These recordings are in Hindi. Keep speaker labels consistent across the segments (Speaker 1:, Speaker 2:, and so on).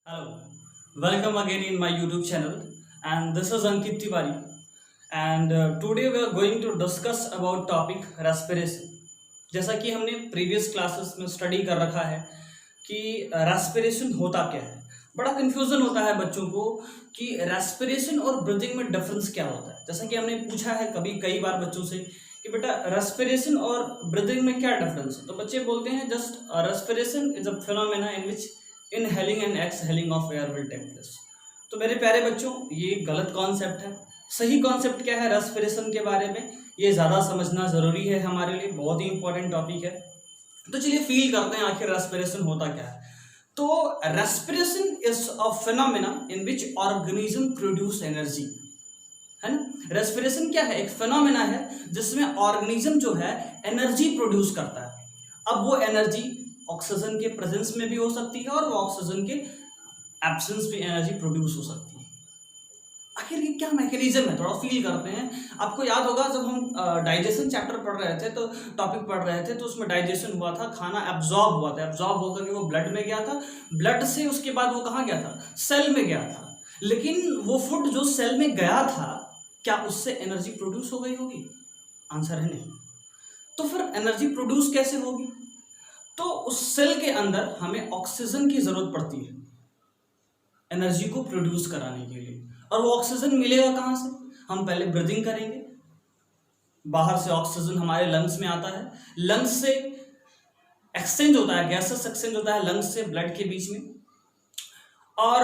Speaker 1: Hello, welcome again in my YouTube channel, and this is Ankit Tiwari. And today we are going to discuss about topic respiration. जैसा कि हमने प्रीवियस क्लासेस में स्टडी कर रखा है कि रेस्पिरेशन होता क्या है। बड़ा कंफ्यूजन होता है बच्चों को कि रेस्पिरेशन और ब्रीदिंग में डिफरेंस क्या होता है। जैसा कि हमने पूछा है कई बार बच्चों से कि बेटा रेस्पिरेशन और ब्रीदिंग में क्या डिफरेंस है, तो बच्चे बोलते हैं just respiration is a phenomena in which inhaling and exhaling of air will take place. तो मेरे प्यारे बच्चों, ये गलत कॉन्सेप्ट है। सही कॉन्सेप्ट क्या है रेस्पिरेशन के बारे में, ये ज़्यादा समझना ज़रूरी है हमारे लिए, बहुत ही इंपॉर्टेंट टॉपिक है। तो चलिए फील करते हैं आखिर रेस्पिरेशन होता क्या है। तो respiration is a phenomena in which organism produce energy, है ना। रेस्पिरेशन क्या है, एक फिनोमेना है जिसमें ऑर्गेनिज्म जो है एनर्जी प्रोड्यूस करता है। अब वो एनर्जी ऑक्सीजन के प्रेजेंस में भी हो सकती है और वो ऑक्सीजन के एब्सेंस में एनर्जी प्रोड्यूस हो सकती है। आखिर ये क्या मैकेनिज्म है, थोड़ा फील करते हैं। आपको याद होगा जब हम डाइजेशन चैप्टर पढ़ रहे थे, तो टॉपिक पढ़ रहे थे, तो उसमें डाइजेशन हुआ था, खाना एब्जॉर्ब हुआ था, एब्जॉर्ब होकर के वो ब्लड में गया था, ब्लड से उसके बाद वो कहाँ गया था, सेल में गया था। लेकिन वो फूड जो सेल में गया था, क्या उससे एनर्जी प्रोड्यूस हो गई होगी? आंसर है नहीं। तो फिर एनर्जी प्रोड्यूस कैसे होगी? तो उस सेल के अंदर हमें ऑक्सीजन की जरूरत पड़ती है एनर्जी को प्रोड्यूस कराने के लिए। और वो ऑक्सीजन मिलेगा कहाँ से? हम पहले ब्रीदिंग करेंगे, बाहर से ऑक्सीजन हमारे लंग्स में आता है, लंग्स से एक्सचेंज होता है, गैसेस एक्सचेंज होता है लंग्स से ब्लड के बीच में, और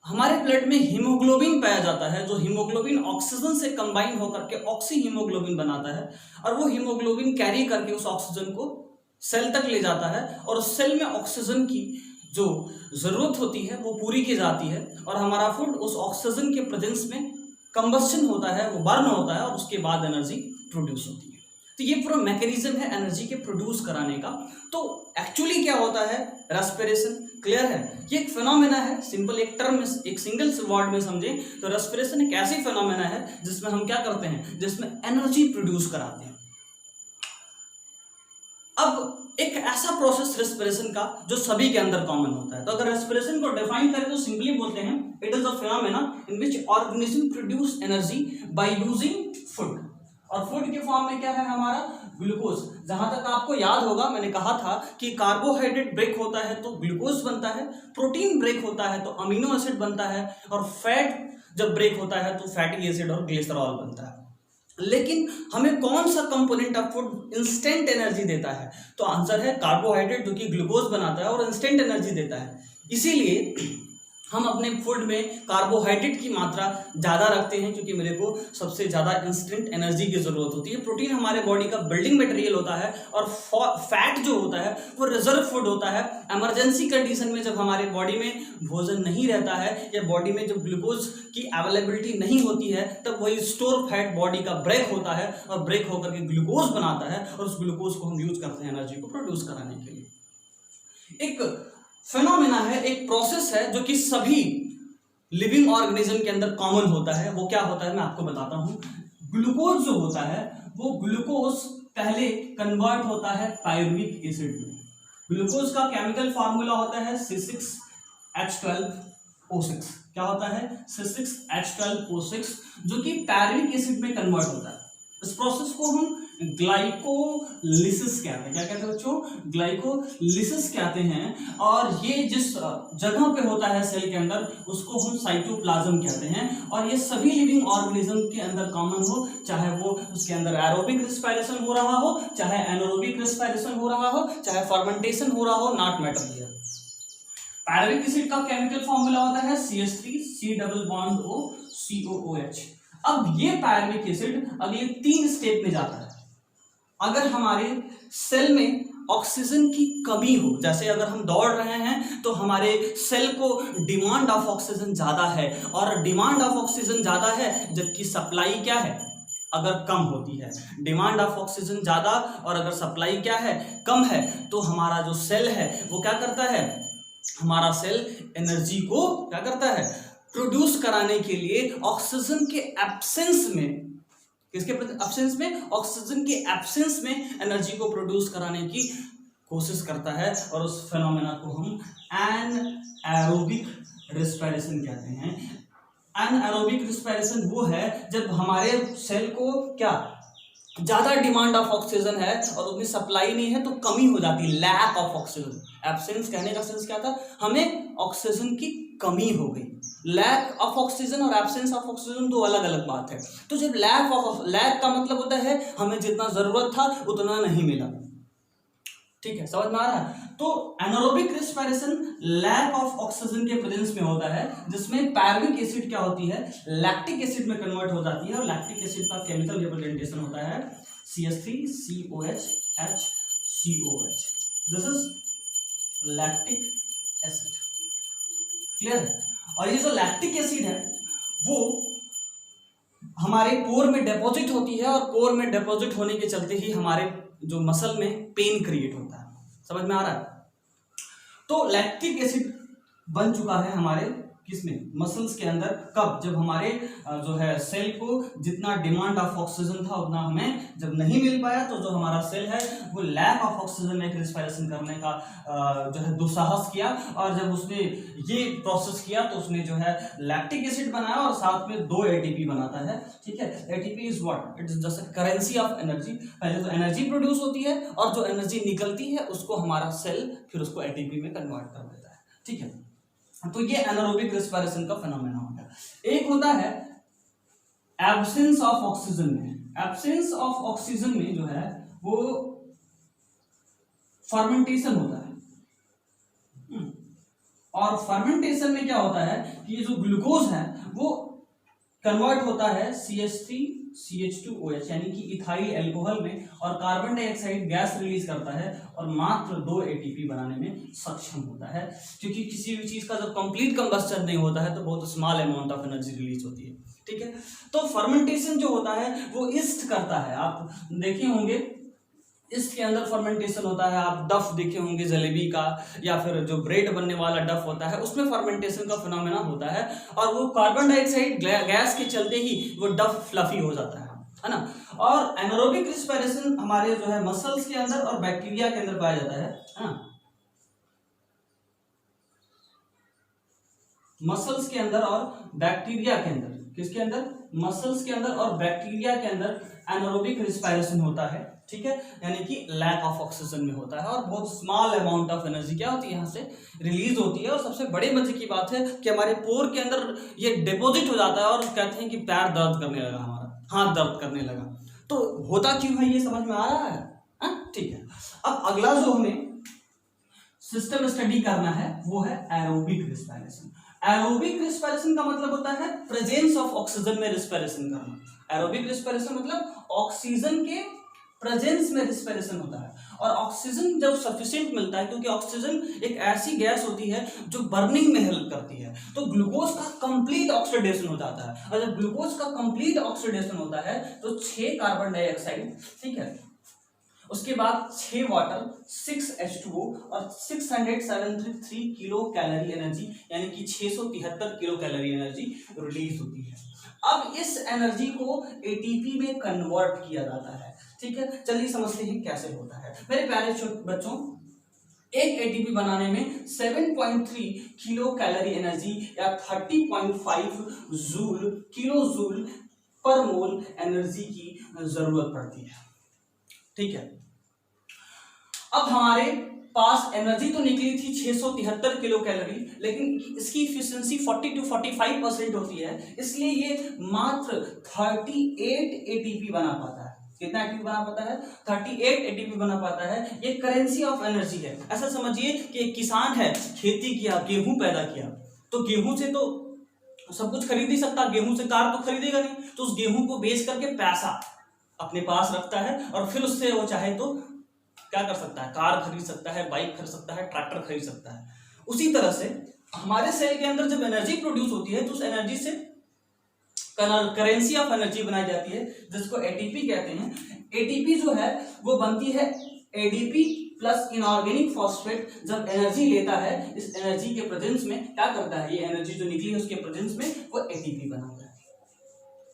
Speaker 1: हमारे ब्लड में हीमोग्लोबिन पाया जाता है, जो हीमोग्लोबिन ऑक्सीजन से कंबाइन होकर के ऑक्सी हीमोग्लोबिन बनाता है, और वो हीमोग्लोबिन कैरी करके उस ऑक्सीजन को सेल तक ले जाता है, और उस सेल में ऑक्सीजन की जो ज़रूरत होती है वो पूरी की जाती है, और हमारा फूड उस ऑक्सीजन के प्रेजेंस में कंबस्शन होता है, वो बर्न होता है, और उसके बाद एनर्जी प्रोड्यूस होती है। तो ये पूरा मैकेनिज्म है एनर्जी के प्रोड्यूस कराने का। तो एक्चुअली क्या होता है रेस्पिरेशन, क्लियर है? ये एक फिनोमेना है, सिंपल एक टर्म में, एक सिंगल वर्ड में समझें तो रेस्पिरेशन एक ऐसी फिनोमेना है जिसमें हम क्या करते हैं, जिसमें एनर्जी प्रोड्यूस कराते हैं। अब एक ऐसा प्रोसेस रेस्पिरेशन का जो सभी के अंदर कॉमन होता है। तो अगर रेस्पिरेशन को डिफाइन करें तो सिंपली बोलते हैं it is a phenomena in which organism produce energy by using food. और फूड के फॉर्म में क्या है हमारा, ग्लूकोज। जहां तक आपको याद होगा मैंने कहा था कि कार्बोहाइड्रेट ब्रेक होता है तो ग्लूकोज बनता है, प्रोटीन ब्रेक होता है तो अमीनो एसिड बनता है, और फैट जब ब्रेक होता है तो फैटी एसिड और ग्लिसरॉल बनता है। लेकिन हमें कौन सा component of food instant energy देता है? तो आंसर है कार्बोहाइड्रेट, जो कि ग्लूकोज बनाता है और इंस्टेंट एनर्जी देता है। इसीलिए हम अपने फूड में कार्बोहाइड्रेट की मात्रा ज़्यादा रखते हैं, क्योंकि मेरे को सबसे ज़्यादा इंस्टेंट एनर्जी की ज़रूरत होती है। प्रोटीन हमारे बॉडी का बिल्डिंग मटेरियल होता है, और फैट जो होता है वो रिजर्व फूड होता है। इमरजेंसी कंडीशन में जब हमारे बॉडी में भोजन नहीं रहता है, या बॉडी में जब ग्लूकोज की अवेलेबिलिटी नहीं होती है, तब वही स्टोर फैट बॉडी का ब्रेक होता है, और ब्रेक होकर के ग्लूकोज बनाता है, और उस ग्लूकोज को हम यूज करते हैं एनर्जी को प्रोड्यूस कराने के लिए। एक फिनोमेना है, एक प्रोसेस है जो कि सभी लिविंग ऑर्गेनिज्म के अंदर कॉमन होता है। वो क्या होता है मैं आपको बताता हूं। ग्लूकोज जो होता है वो ग्लूकोज पहले कन्वर्ट होता है पायरुविक एसिड में। ग्लूकोज का केमिकल फार्मूला होता है C6H12O6। क्या होता है? C6H12O6, जो कि पायरुविक एसिड में कन्वर्ट होता है। इस प्रोसेस को हम ग्लाइकोलिसिस कहते हैं। क्या कहते हैं बच्चों? ग्लाइकोलिसिस कहते हैं। और ये जिस जगह पे होता है सेल के अंदर, उसको हम साइटोप्लाज्म कहते हैं। और ये सभी लिविंग ऑर्गेनिज्म के अंदर कॉमन हो, चाहे वो उसके अंदर एरोबिक रेस्पिरेशन हो रहा हो, चाहे एनारोबिक रेस्पिरेशन हो रहा हो, चाहे फर्मेंटेशन हो रहा हो, not matter here. Pyruvic acid का केमिकल फॉर्मूला होता है CH3COOH। अब ये पायरुविक एसिड अगले 3 स्टेप में जाता है। अगर हमारे सेल में ऑक्सीजन की कमी हो, जैसे अगर हम दौड़ रहे हैं तो हमारे सेल को डिमांड ऑफ ऑक्सीजन ज़्यादा है, और डिमांड ऑफ ऑक्सीजन ज़्यादा है जबकि सप्लाई क्या है, अगर कम होती है। डिमांड ऑफ ऑक्सीजन ज़्यादा और अगर सप्लाई क्या है, कम है, तो हमारा जो सेल है वो क्या करता है, हमारा सेल एनर्जी को क्या करता है, प्रोड्यूस कराने के लिए ऑक्सीजन के एब्सेंस में, किसके एब्सेंस में, ऑक्सीजन के एब्सेंस में एनर्जी को प्रोड्यूस कराने की कोशिश करता है, और उस फिनोमेना को हम एनाएरोबिक रेस्पिरेशन कहते हैं। एनाएरोबिक रेस्पिरेशन वो है जब हमारे सेल को क्या ज़्यादा डिमांड ऑफ ऑक्सीजन है और उतनी सप्लाई नहीं है तो कमी हो जाती है, लैक ऑफ ऑक्सीजन। एब्सेंस कहने का सेंस क्या था, हमें ऑक्सीजन की कमी हो गई। लैक ऑफ ऑक्सीजन और एब्सेंस ऑफ ऑक्सीजन दो अलग अलग बात है। तो जब लैक का मतलब होता है हमें जितना जरूरत था उतना नहीं मिला, ठीक है, समझ में आ रहा है। तो anaerobic respiration lack of oxygen के प्रेजेंस में होता है, जिसमें पैरविक एसिड क्या होती है, लैक्टिक एसिड में कन्वर्ट हो जाती है, और लैक्टिक एसिड का केमिकल रिप्रेजेंटेशन होता है CH3COH HCOH। This is lactic acid, clear. और ये जो लैक्टिक एसिड है वो हमारे कोर में डिपॉजिट होती है, और कोर में डिपॉजिट होने के चलते ही हमारे जो मसल में पेन क्रिएट होता है। समझ में आ रहा है। तो लैक्टिक एसिड बन चुका है हमारे किसमें, मसल्स के अंदर। कब, जब हमारे जो है सेल को जितना डिमांड ऑफ ऑक्सीजन था उतना हमें जब नहीं मिल पाया, तो जो हमारा सेल है वो लैक ऑफ ऑक्सीजन में रेस्पिरेशन करने का जो है दुस्साहस किया, और जब उसने ये प्रोसेस किया तो उसने जो है लैक्टिक एसिड बनाया और साथ में 2 ATP बनाता है, ठीक है। ATP is what, it is just currency of energy. पहले तो एनर्जी प्रोड्यूस होती है और जो एनर्जी निकलती है उसको हमारा सेल फिर उसको ATP में कन्वर्ट कर देता है, ठीक है। तो ये एनारोबिक रेस्पिरेशन का फिनोमेना होता है। एक होता है एब्सेंस ऑफ ऑक्सीजन में। एब्सेंस ऑफ ऑक्सीजन में जो है वो फर्मेंटेशन होता है, और फर्मेंटेशन में क्या होता है कि ये जो ग्लूकोज है वो कन्वर्ट होता है CH3CH2OH यानी कि इथाइल एल्कोहल में, और कार्बन डाइऑक्साइड गैस रिलीज करता है और मात्र 2 ATP बनाने में सक्षम होता है। क्योंकि किसी भी चीज का जब कंप्लीट कंबस्शन नहीं होता है तो बहुत small amount of energy release होती है, ठीक है। तो फर्मेंटेशन जो होता है वो ईस्ट करता है। आप देखे होंगे ईस्ट के अंदर फर्मेंटेशन होता है। आप डफ देखे होंगे जलेबी का, या फिर जो ब्रेड बनने वाला डफ होता है उसमें फर्मेंटेशन का फिनोमेना होता है, और वो कार्बन डाइऑक्साइड गैस के चलते ही वो डफ फ्लफी हो जाता है ना। और एनारोबिक रेस्पिरेशन हमारे जो है मसल्स के अंदर और बैक्टीरिया के अंदर पाया जाता है ना। मसल्स के अंदर और बैक्टीरिया के अंदर, किसके अंदर, मसल्स के अंदर और बैक्टीरिया के अंदर एनारोबिक रेस्पिरेशन होता है, ठीक है। यानी कि लैक ऑफ ऑक्सीजन में होता है, और बहुत स्मॉल अमाउंट ऑफ एनर्जी क्या होती है यहाँ से रिलीज होती है। और सबसे बड़े मजे की बात है कि हमारे पोर के अंदर ये डिपॉजिट हो जाता है, और कहते हैं कि पैर दर्द करने लगा, हमारा हाथ दर्द करने लगा। तो होता क्यों है ये समझ में आ रहा है, ठीक है। अब अगला जो हमें सिस्टम स्टडी करना है वो है एरोबिक रेस्पिरेशन। एरोबिक रेस्पिरेशन का मतलब होता है प्रेजेंस ऑफ ऑक्सीजन में रेस्पिरेशन करना। एरोबिक रेस्पिरेशन मतलब ऑक्सीजन के प्रेजेंस में रेस्पिरेशन होता है, और ऑक्सीजन जब सफिशिएंट मिलता है, क्योंकि ऑक्सीजन एक ऐसी गैस होती है जो बर्निंग में हेल्प करती है, तो ग्लूकोज का कंप्लीट ऑक्सीडेशन हो जाता है। और जब ग्लूकोज का कंप्लीट ऑक्सीडेशन होता है तो 6 कार्बन डाइऑक्साइड, ठीक है, उसके बाद 6 वाटर, 6 H2O और 673 किलो कैलोरी एनर्जी, यानी कि 673 किलो कैलोरी एनर्जी रिलीज होती है। अब इस एनर्जी को ATP में कन्वर्ट किया जाता है, ठीक है। चलिए समझते हैं कैसे होता है। मेरे प्यारे बच्चों, एक ATP बनाने में 7.3 किलो कैलोरी एनर्जी या 30.5 किलो जूल पर मोल एनर्जी की जरूरत पड़ती है, ठीक है। अब हमारे पास एनर्जी तो निकली थी 673 किलो कैलोरी, लेकिन इसकी इफिशिएंसी 40 to 45% होती है, इसलिए ये मात्र 38 ATP बना पाता है। कितना ATP बना पाता है? 38 ATP बना पाता है। ये करेंसी ऑफ एनर्जी है। ऐसा समझिए कि एक किसान है, खेती किया, गेहूं पैदा किया, तो गेहूं से तो सब कुछ खरीद ही सकता, गेहूं से कार तो खरीदेगा नहीं, तो उस गेहूं को बेच करके पैसा अपने पास रखता है, और फिर उससे वो चाहे तो क्या कर सकता है, कार खरीद सकता है, बाइक खरीद सकता है, ट्रैक्टर खरीद सकता है। उसी तरह से हमारे सेल के अंदर जब एनर्जी प्रोड्यूस होती है तो उस एनर्जी से करेंसी ऑफ एनर्जी बनाई जाती है, जिसको ATP कहते हैं। ATP जो है वो बनती है ADP प्लस इनऑर्गेनिक फॉस्फेट। जब एनर्जी लेता है, इस एनर्जी के प्रेजेंस में क्या करता है, ये एनर्जी जो निकली है उसके प्रेजेंस में वो ATP बनाता है,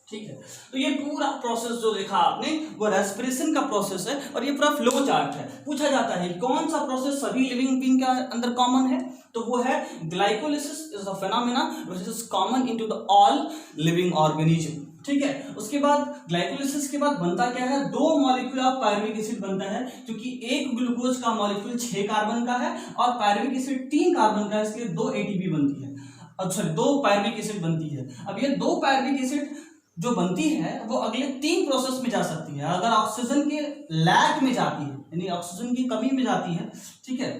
Speaker 1: ठीक है। तो ये पूरा प्रोसेस जो देखा आपने वो रेस्पिरेशन का प्रोसेस है और ये पूरा फ्लो चार्ट है। पूछा जाता है कौन सा प्रोसेस सभी लिविंग बीइंग के अंदर कॉमन है, तो वो है glycolysis is a phenomena which is common into the all living organism. ठीक है। उसके बाद ग्लाइकोलिसिस के बाद बनता क्या है, 2 मॉलिक्यूल ऑफ पायरुविक एसिड बनता है, क्योंकि एक ग्लूकोज का मॉलिक्यूल 6 कार्बन का है और पायरुविक एसिड 3 कार्बन का है, इसलिए 2 ATP बनती है। अच्छा 2 पायरुविक एसिड बनती है। अब ये 2 पायरुविक एसिड जो बनती है वो अगले 3 प्रोसेस में जा सकती है। अगर ऑक्सीजन के लैक में जाती है, यानी ऑक्सीजन की कमी में जाती है, ठीक है,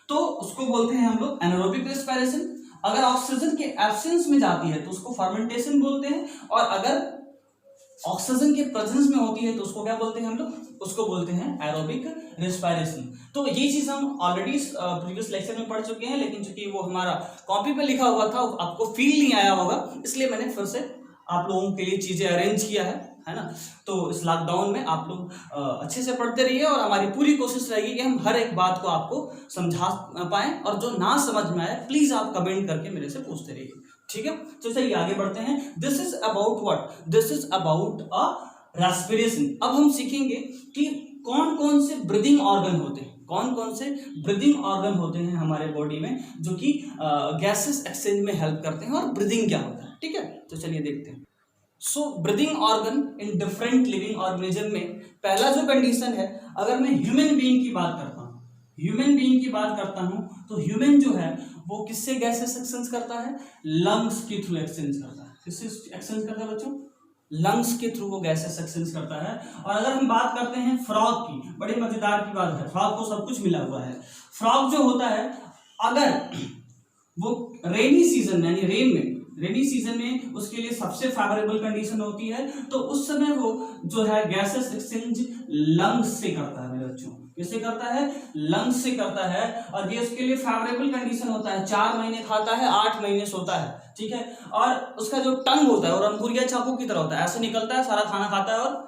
Speaker 1: तो उसको बोलते हैं हम लोग एनारोबिक रेस्पिरेशन। अगर ऑक्सीजन के एब्सेंस में जाती है तो उसको फर्मेंटेशन बोलते हैं, और अगर ऑक्सीजन के प्रेजेंस में होती है तो उसको क्या बोलते हैं हम लोग, उसको बोलते हैं एरोबिक रेस्पिरेशन। तो ये चीज हम ऑलरेडी प्रीवियस लेक्चर में पढ़ चुके हैं, लेकिन चूंकि वो हमारा कॉपी पे लिखा हुआ था आपको फील नहीं आया होगा, इसलिए मैंने फिर से आप लोगों के लिए चीजें अरेंज किया है ना। तो इस लॉकडाउन में आप लोग अच्छे से पढ़ते रहिए और हमारी पूरी कोशिश रहेगी कि हम हर एक बात को आपको समझा पाएं, और जो ना समझ में आए प्लीज आप कमेंट करके मेरे से पूछते रहिए, ठीक है। तो चलिए आगे बढ़ते हैं। This is about what, this is about a respiration. अब हम सीखेंगे कि कौन कौन से ब्रीदिंग ऑर्गन होते हैं, कौन कौन से ब्रीदिंग ऑर्गन होते हैं हमारे बॉडी में जो कि गैसेस एक्सचेंज में हेल्प करते हैं, और ब्रीदिंग क्या होता है, ठीक है। तो चलिए देखते हैं। So breathing organ in different living organism में पहला जो कंडीशन है, अगर मैं ह्यूमन बीइंग की बात करता हूँ, ह्यूमन बीइंग की बात करता हूँ, तो ह्यूमन जो है वो किससे गैसेस एक्सचेंज करता है, लंग्स के थ्रू एक्सचेंज करता है। किससे एक्सचेंज करता है बच्चों, लंग्स के थ्रू वो गैसेस एक्सचेंज करता है। और अगर हम बात करते हैं फ्रॉग की, बड़ी मजेदार की बात है, फ्रॉग को सब कुछ मिला हुआ है। फ्रॉग जो होता है, अगर वो रेनी सीजन यानी रेनी सीजन में उसके लिए सबसे फेवरेबल कंडीशन होती है, तो उस समय वो जो है गैसेस एक्सचेंज लंग्स से करता है मेरे बच्चों। किससे करता है, लंग्स से करता है, और ये उसके लिए फेवरेबल कंडीशन होता है। 4 महीने खाता है, 8 महीने सोता है, ठीक है। और उसका जो टंग होता है और अंगुरिया चाकू की तरह होता है, ऐसे निकलता है, सारा खाना खाता है और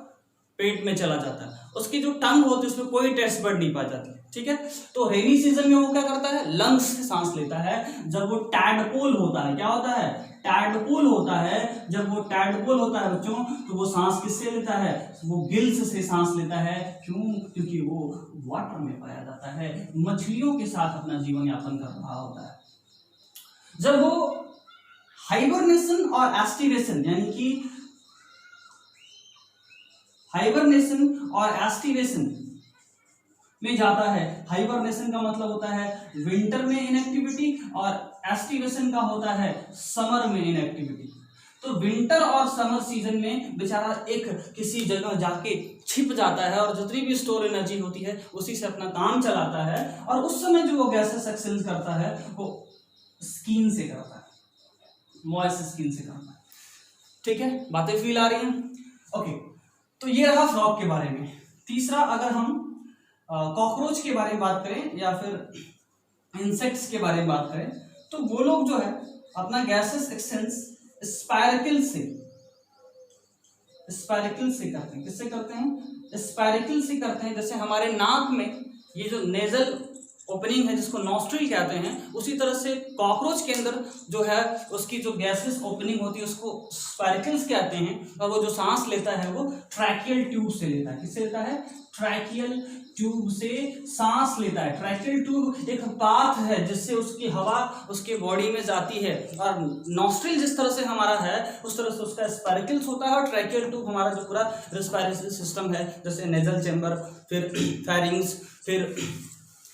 Speaker 1: पेट में चला जाता है। उसकी जो टंग होती है उसमें कोई टेस्ट बड नहीं पाई जाती, ठीक है। तो रेनी सीजन में वो क्या करता है, लंग्स से सांस लेता है। जब वो टैडपोल होता है, क्या होता है, टैडपोल होता है। जब वो टैडपोल होता है बच्चों, तो वो सांस किससे लेता है, वो गिल्स से सांस लेता है। क्यों, क्योंकि वो वाटर में पाया जाता है, मछलियों के साथ अपना जीवन यापन कर रहा होता है। जब वो हाइबरनेशन और एस्टिवेशन यानी कि हाइबरनेशन और एस्टिवेशन में जाता है। हाइबरनेशन का मतलब होता है विंटर में इनएक्टिविटी, और एस्टिवेशन का होता है समर में इनएक्टिविटी। तो विंटर और समर सीजन में बेचारा एक किसी जगह जाके छिप जाता है और जितनी भी स्टोर एनर्जी होती है उसी से अपना काम चलाता है, और उस समय जो वो गैसेस एक्सचेंज करता है वो स्किन से करता है, मॉइस्ट स्किन से करता है, ठीक है। बातें फील आ रही हैं, ओके। तो ये रहा फ्रॉग के बारे में। तीसरा, अगर हम कॉकरोच के बारे में बात करें या फिर इंसेक्ट्स के बारे में बात करें, तो वो लोग जो है अपना गैसेस एक्सचेंज स्पाइरकल से करते हैं। किससे करते हैं, स्पाइरकल से करते हैं। जैसे हमारे नाक में ये जो नेजल ओपनिंग है जिसको नॉस्ट्रिल कहते हैं, उसी तरह से कॉकरोच के अंदर जो है उसकी जो गैसेस ओपनिंग होती है उसको स्पाइरकल्स कहते हैं, और वो जो सांस लेता है वो ट्रैकियल ट्यूब से लेता है। किससे लेता है, ट्रैकियल ट्यूब से सांस लेता है। ट्रैकियल ट्यूब एक पाथ है जिससे उसकी हवा उसके बॉडी में जाती है, और नॉस्ट्रिल जिस तरह से हमारा है उस तरह से उसका स्पाइरकल्स होता है, और ट्रैकियल ट्यूब हमारा जो पूरा रेस्पिरेटरी सिस्टम है, जैसे नेजल चैम्बर, फिर फेरिंग्स, फिर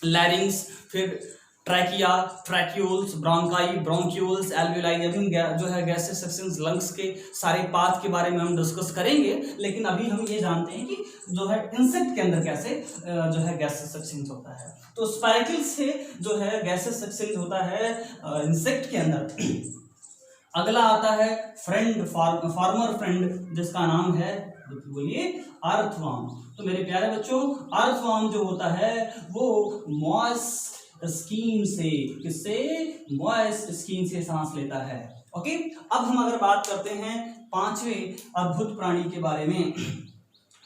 Speaker 1: लैरिंग्स, फिर trachea, tracheoles, bronchi, bronchioles, alveoli, अभी जो है गैसेस एक्सचेंज लंग्स के सारे पाथ के बारे में हम डिस्कस करेंगे। लेकिन अभी हम ये जानते हैं कि जो है इंसेक्ट के अंदर कैसे जो है गैसेस एक्सचेंज होता है। तो स्पाइरकल से जो है गैसेस एक्सचेंज होता है इंसेक्ट के अंदर। अगला आता है फ्रेंड, फार्मर फ्रेंड, जिसका नाम है, बोलिए, अर्थवर्म। तो मेरे प्यारे बच्चों, अर्थवर्म जो होता है वो मॉइस्ट स्किन से, किससे, मॉइस्ट स्किन से सांस लेता है, ओके। अब हम अगर बात करते हैं 5वें अद्भुत प्राणी के बारे में,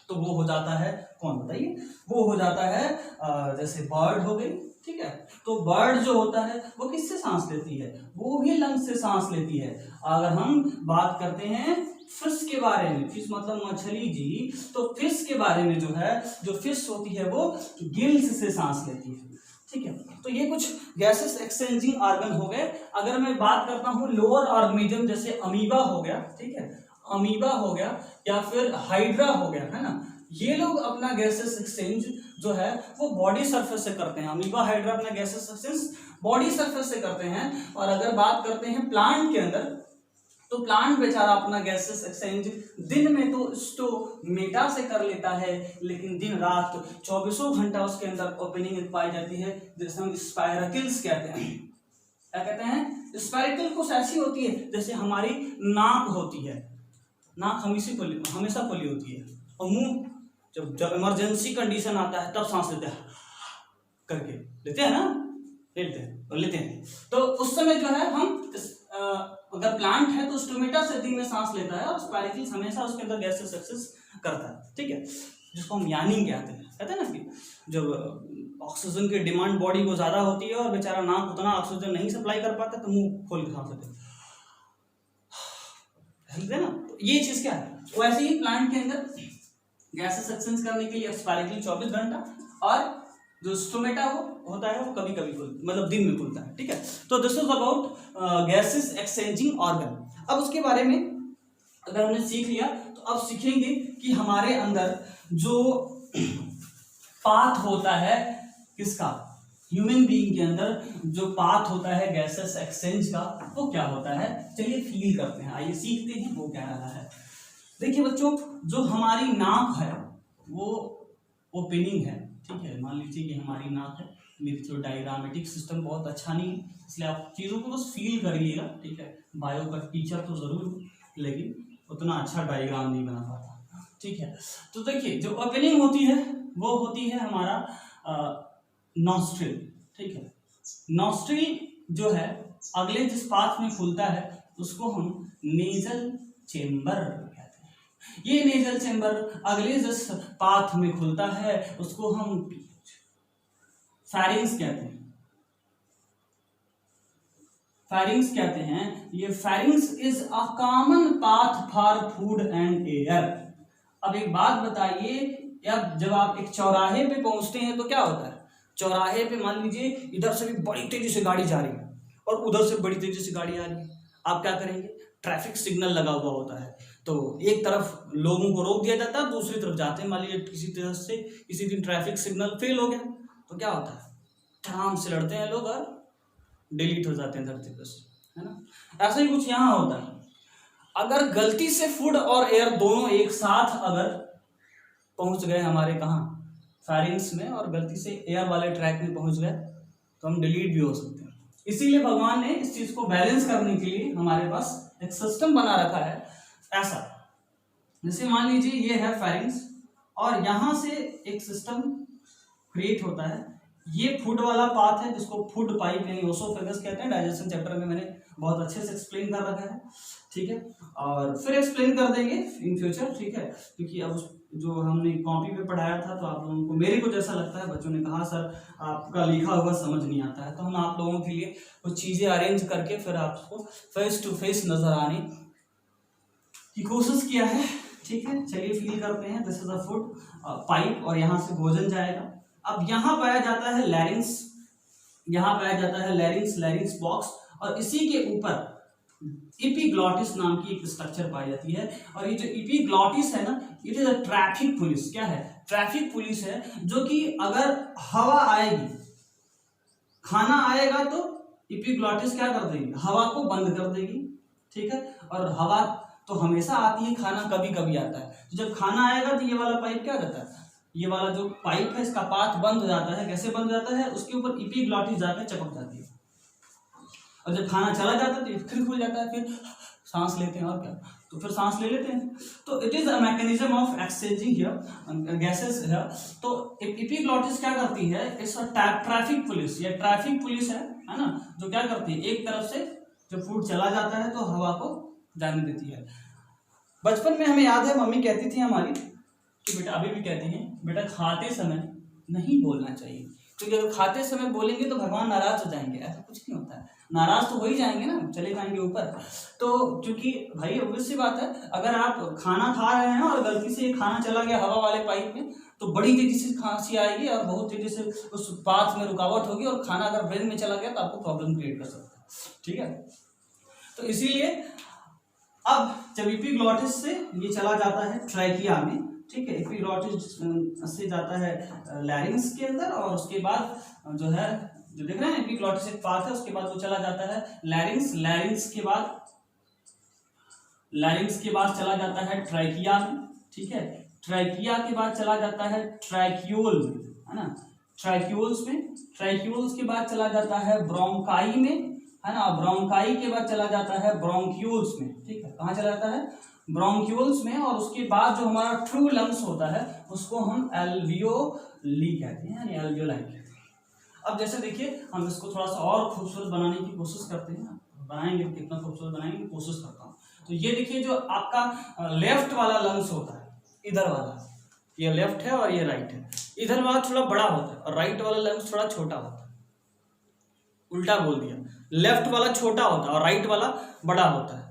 Speaker 1: तो वो हो जाता है, कौन बताइए, वो हो जाता है जैसे बर्ड हो गई, ठीक है। तो बर्ड जो होता है वो किससे सांस लेती है, वो भी लंग्स से सांस लेती है। अगर हम बात करते हैं फिश के बारे में, फिश मतलब मछली जी, तो फिश के बारे में जो है, जो फिश होती है वो गिल्स से सांस लेती है, ठीक है। तो ये कुछ गैसेस एक्सचेंजिंग ऑर्गन हो गए। अगर मैं बात करता हूँ लोअर ऑर्गेनिज्म, जैसे अमीबा हो गया, ठीक है, अमीबा हो गया या फिर हाइड्रा हो गया, है ना, ये लोग अपना गैसेस एक्सचेंज जो है वो बॉडी सरफेस से करते हैं। अमीबा हाइड्रा अपना गैसेस एक्सचेंज बॉडी सरफेस से करते हैं। और अगर बात करते हैं प्लांट के अंदर, तो प्लांट बेचारा अपना गैसेस एक्सचेंज दिन में तो स्टोमेटा से कर लेता है, लेकिन दिन रात 24 घंटा उसके अंदर ओपनिंग पाई जाती है, जैसे हम स्पायरकल्स कहते हैं। क्या कहते हैं? स्पायरकल कुछ ऐसी होती है जैसे हमारी नाक होती है, नाक हमेशा खुली होती है, और मुंह जब इमरजेंसी कंडीशन आता है तब सांस लेते हैं करके, लेते हैं ना, लेते हैं। तो उस समय जो है हम अगर प्लांट है तो स्टोमेटा से दिन में सांस लेता है, और स्पायरकल्स हमेशा उसके अंदर गैसेस एक्सेस करता है, ठीक है, जिसको हम यानिंग कहते हैं ना, कि जब ऑक्सीजन की डिमांड बॉडी को ज्यादा होती है और बेचारा नाक उतना ऑक्सीजन नहीं सप्लाई कर पाता तो मुंह खोल के सांस लेते हैं ना। तो ये चीज क्या है, वैसे ही प्लांट के अंदर गैसेस एक्सचेंज करने के लिए स्पायरकल 24 घंटा, और जो स्टोमेटा वो होता है वो कभी कभी मतलब दिन में खुलता है, ठीक है। तो this is about gases exchanging organ. अब उसके बारे में अगर हमने सीख लिया तो अब सीखेंगे कि हमारे अंदर जो पाथ होता है किसका, ह्यूमन बीइंग के अंदर जो पाथ होता है गैसेस एक्सचेंज का, वो क्या होता है। चलिए फील करते हैं, आइए सीखते हैं वो क्या रहा है। देखिए बच्चों, जो हमारी नाक है वो ओपनिंग है, ठीक है, मान लीजिए कि हमारी नाक है। मेरी तो डायग्रामेटिक सिस्टम बहुत अच्छा नहीं है, इसलिए आप चीज़ों को बस फील करिएगा, ठीक है। बायो का टीचर तो जरूर हूँ, लेकिन उतना अच्छा डायग्राम नहीं बना पाता, ठीक है। तो देखिए जो ओपनिंग होती है वो होती है हमारा नॉस्ट्रिल, ठीक है। नॉस्ट्रिल जो है अगले जिस पाथ में खुलता है उसको हम नेजल चेम्बर कहते हैं। ये नेजल चेम्बर अगले जिस पाथ में खुलता है उसको हम फेरिंग्स कहते हैं। फेरिंग्स कहते हैं। ये pharynx is a common path for food and air. अब एक बात बताइए, अब जब आप एक चौराहे पे पहुंचते हैं तो क्या होता है, चौराहे पे मान लीजिए इधर से भी बड़ी तेजी से गाड़ी जा रही है और उधर से बड़ी तेजी से गाड़ी आ रही है, आप क्या करेंगे, ट्रैफिक सिग्नल लगा हुआ होता है तो एक तरफ लोगों को रोक दिया जाता है, दूसरी तरफ जाते हैं। मान लीजिए किसी तरह से किसी दिन ट्रैफिक सिग्नल फेल हो गया तो क्या होता है, आराम से लड़ते हैं लोग और डिलीट हो जाते हैं धरती पर से, है ना। ऐसा ही कुछ यहाँ होता है। अगर गलती से फूड और एयर दोनों एक साथ अगर पहुंच गए हमारे कहाँ, फेरिंग्स में, और गलती से एयर वाले ट्रैक में पहुंच गए तो हम डिलीट भी हो सकते हैं। इसीलिए भगवान ने इस चीज को बैलेंस करने के लिए हमारे पास एक सिस्टम बना रखा है। ऐसा जैसे मान लीजिए ये है फेरिंग्स और यहां से एक सिस्टम क्रिएट होता है। ये फूड वाला पाथ है जिसको फूड पाइप यानी ओसोफेगस कहते हैं। डाइजेशन चैप्टर में मैंने बहुत अच्छे से एक्सप्लेन कर रखा है, ठीक है, और फिर एक्सप्लेन कर देंगे इन फ्यूचर, ठीक है, क्योंकि अब जो हमने कॉपी पे पढ़ाया था तो आप लोगों को, मेरे को जैसा लगता है, बच्चों ने कहा सर आपका लिखा हुआ समझ नहीं आता है, तो हम आप लोगों के लिए कुछ चीज़ें अरेंज करके फिर आपको फेस टू फेस नजर आने की कोशिश किया है, ठीक है। चलिए फील करते हैं। This is a food pipe और यहाँ से भोजन जाएगा। अब यहाँ पाया जाता है लैरिंग्स, यहाँ पाया जाता है लैरिंग्स बॉक्स, और इसी के ऊपर एपिग्लॉटिस नाम की एक स्ट्रक्चर पाई जाती है। और ये जो एपिग्लॉटिस है ना, it is a traffic police. क्या है, ट्रैफिक पुलिस है, जो कि अगर हवा आएगी, खाना आएगा तो एपिग्लॉटिस क्या कर देगी, हवा को बंद कर देगी, ठीक है। और हवा तो हमेशा आती है, खाना कभी कभी आता है। तो जब खाना आएगा तो ये वाला पाइप क्या करता है, ये वाला जो पाइप है इसका पाथ बंद हो जाता है। कैसे बंद हो जाता है, उसके ऊपर एपिग्लॉटिस जाकर चिपक जाती है, और जब खाना चला जाता है तो फिर खुल जाता है, फिर सांस लेते हैं, और क्या, तो फिर सांस ले लेते हैं। तो it is a mechanism of exchanging here gases here. तो एपिग्लॉटिस क्या करती है, इट्स अ ट्रैफिक पुलिस, ये ट्रैफिक पुलिस है ना, जो क्या करती है, एक तरफ से जब फूड चला जाता है तो हवा को जाने देती है। बचपन में हमें याद है मम्मी कहती थी हमारी कि बेटा, अभी भी कहती हैं, बेटा खाते समय नहीं बोलना चाहिए, क्योंकि अगर खाते समय बोलेंगे तो भगवान नाराज हो जाएंगे, ऐसा कुछ नहीं होता है, नाराज तो हो ही जाएंगे ना, चले जाएंगे ऊपर। तो क्योंकि भाई ऑब्वियस सी बात है, अगर आप खाना खा रहे हैं और गलती से खाना चला गया हवा वाले पाइप में तो बड़ी तेजी से खांसी आएगी और बहुत तेजी से उस पाथ में रुकावट होगी और खाना अगर ब्रेन में चला गया तो आपको प्रॉब्लम क्रिएट कर सकता है, ठीक है। तो इसीलिए अब जब एपिग्लॉटिस से ये चला जाता है ट्रैकिया में, ठीक है, एपिग्लॉटिस से जाता है लैरिंग्स के अंदर और उसके बाद जो है जो देख रहे हैं एपिग्लॉटिस एक पाथ है, उसके बाद वो चला जाता है लैरिंग्स, लैरिंग्स के बाद चला जाता है ट्रैकिया में, ठीक है, ट्रैकिया के बाद चला जाता है ट्रैक्यूल में, है ना, ट्रैक्यूल्स में, ट्रैक्यूल्स के बाद चला जाता है ब्रोंकाई में, है ना, ब्रोंकाई के बाद चला जाता है ब्रोंक्यूल्स में, ठीक है, कहाँ चला जाता है ब्रोंक्यूल्स में, और उसके बाद जो हमारा ट्रू लंग्स होता है उसको हम एल्वियोली कहते हैं, यानी एल्वियोलाई कहते हैं। अब जैसे देखिए हम इसको थोड़ा सा और खूबसूरत बनाने की कोशिश करते हैं, बनाएंगे कितना खूबसूरत बनाएंगे की कोशिश करता हूँ। तो ये देखिए जो आपका लेफ्ट वाला लंग्स होता है, इधर वाला, ये लेफ्ट है और ये राइट है, इधर वाला थोड़ा बड़ा होता है और राइट वाला लंग्स थोड़ा छोटा होता है, उल्टा बोल दिया, लेफ्ट वाला छोटा होता है और राइट वाला बड़ा होता है।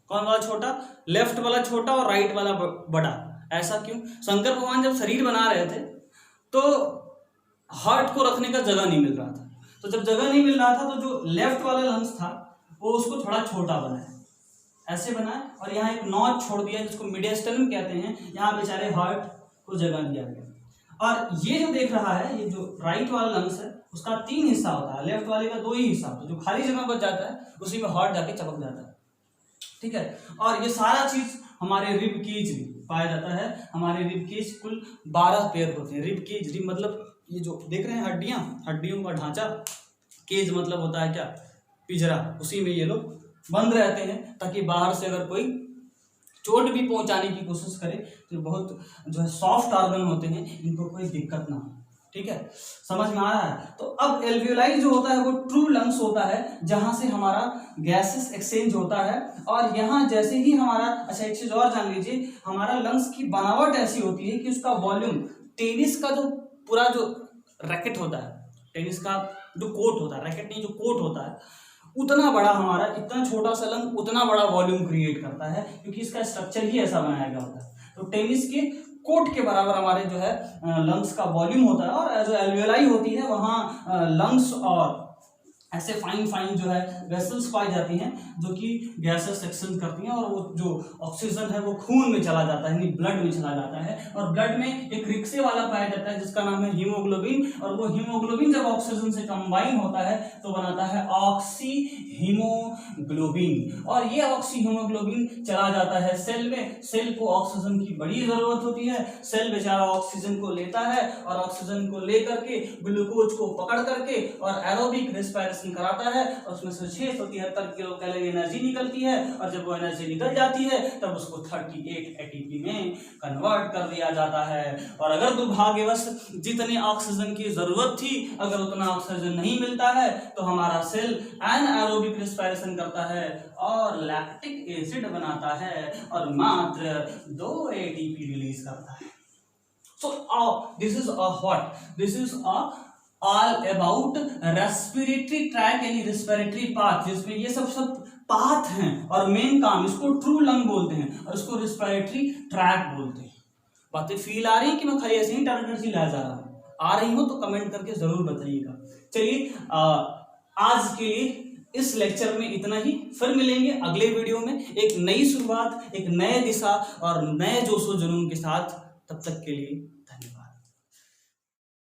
Speaker 1: कौन वाला छोटा? लेफ्ट वाला छोटा और राइट वाला बड़ा। ऐसा क्यों? शंकर भगवान जब शरीर बना रहे थे तो हार्ट को रखने का जगह नहीं मिल रहा था, तो जब जगह नहीं मिल रहा था तो जो लेफ्ट वाला लंग्स था वो उसको थोड़ा छोटा बनाया, ऐसे बनाया और यहाँ एक नॉच छोड़ दिया जिसको मीडियस्टर्नम कहते हैं, यहाँ बेचारे हार्ट को जगह दिया गया। और ये जो देख रहा है, ये जो राइट वाला लंग्स है उसका 3 हिस्सा होता है, लेफ्ट वाले का 2 ही हिस्सा होता है, जो खाली जगह बच जाता है उसी में हार्ट जाके चपक जाता है, ठीक है। और ये सारा चीज हमारे रिब केज में पाया जाता है। हमारे रिब केज कुल 12 पेयर होते हैं। रिब केज, रिब मतलब ये जो देख रहे हैं हड्डियां, हड्डियों का ढांचा, केज मतलब होता है क्या? पिंजरा, उसी में ये लोग बंद रहते हैं ताकि बाहर से अगर कोई चोट भी पहुंचाने की कोशिश करे तो बहुत जो है सॉफ्ट ऑर्गन होते हैं, इनको कोई दिक्कत ना हो, ठीक है, समझ में आ रहा है। तो अब एल्वियोलाई जो होता है वो ट्रू लंग्स होता है जहां से हमारा गैसेस एक्सचेंज होता है। और यहाँ जैसे ही हमारा, अच्छा एक चीज और जान लीजिए, हमारा लंग्स की बनावट ऐसी होती है कि उसका वॉल्यूम, टेनिस का जो पूरा जो रैकेट होता है, टेनिस का जो कोर्ट होता है, रैकेट नहीं जो कोर्ट होता है, उतना बड़ा हमारा, इतना छोटा सा लंग उतना बड़ा वॉल्यूम क्रिएट करता है क्योंकि इसका स्ट्रक्चर ही ऐसा बनाया गया होता है। तो टेनिस के कोर्ट के बराबर हमारे जो है लंग्स का वॉल्यूम होता है। और जो एल्वियोलाई होती है वहाँ लंग्स और ऐसे फाइन फाइन जो है वेसल्स पाई जाती हैं जो कि गैसेस एक्सचेंज करती हैं, और वो जो ऑक्सीजन है वो खून में चला जाता है, यानी ब्लड में चला जाता है। और ब्लड में एक रिक्शे वाला पाया जाता है जिसका नाम है हीमोग्लोबिन, और वो हीमोग्लोबिन जब ऑक्सीजन से कंबाइन होता है तो बनाता है ऑक्सी हीमोग्लोबिन। और ये ऑक्सी हीमोग्लोबिन चला जाता है सेल में। सेल को ऑक्सीजन की बड़ी जरूरत होती है, सेल बेचारा ऑक्सीजन को लेता है और ऑक्सीजन को लेकर के ग्लूकोज को पकड़ करके और एरोबिक रेस्पिरेशन कराता है, और उसमें से 673 किलो कैलोरी एनर्जी निकलती है। और जब वो एनर्जी निकल जाती है तब उसको 38 एटीपी में कन्वर्ट कर दिया जाता है। और अगर दुर्भाग्यवश जितने ऑक्सीजन की जरूरत थी अगर उतना ऑक्सीजन नहीं मिलता है तो हमारा सेल एनाएरोबिक रेस्पिरेशन करता है और लैक्टिक एसिड बनाता है और मात्र 2 एटीपी रिलीज करता है। So this is a what? This is a all about respiratory tract यानी respiratory path, जिसमें ये सब पाथ हैं और मेन काम, इसको ट्रू लंग बोलते हैं और इसको respiratory tract बोलते हैं। बातें फील आ रही है कि मैं खाली ऐसे ही टर्मिनेटरी ला जा रहा हूँ? आ रही हो तो कमेंट करके जरूर बताइएगा। चलिए आज के लिए इस लेक्चर में इतना ही, फिर मिलेंगे अगले वीडियो में एक नई शुरुआत, एक नए दिशा और नए जोशो जुनून के साथ। तब तक के लिए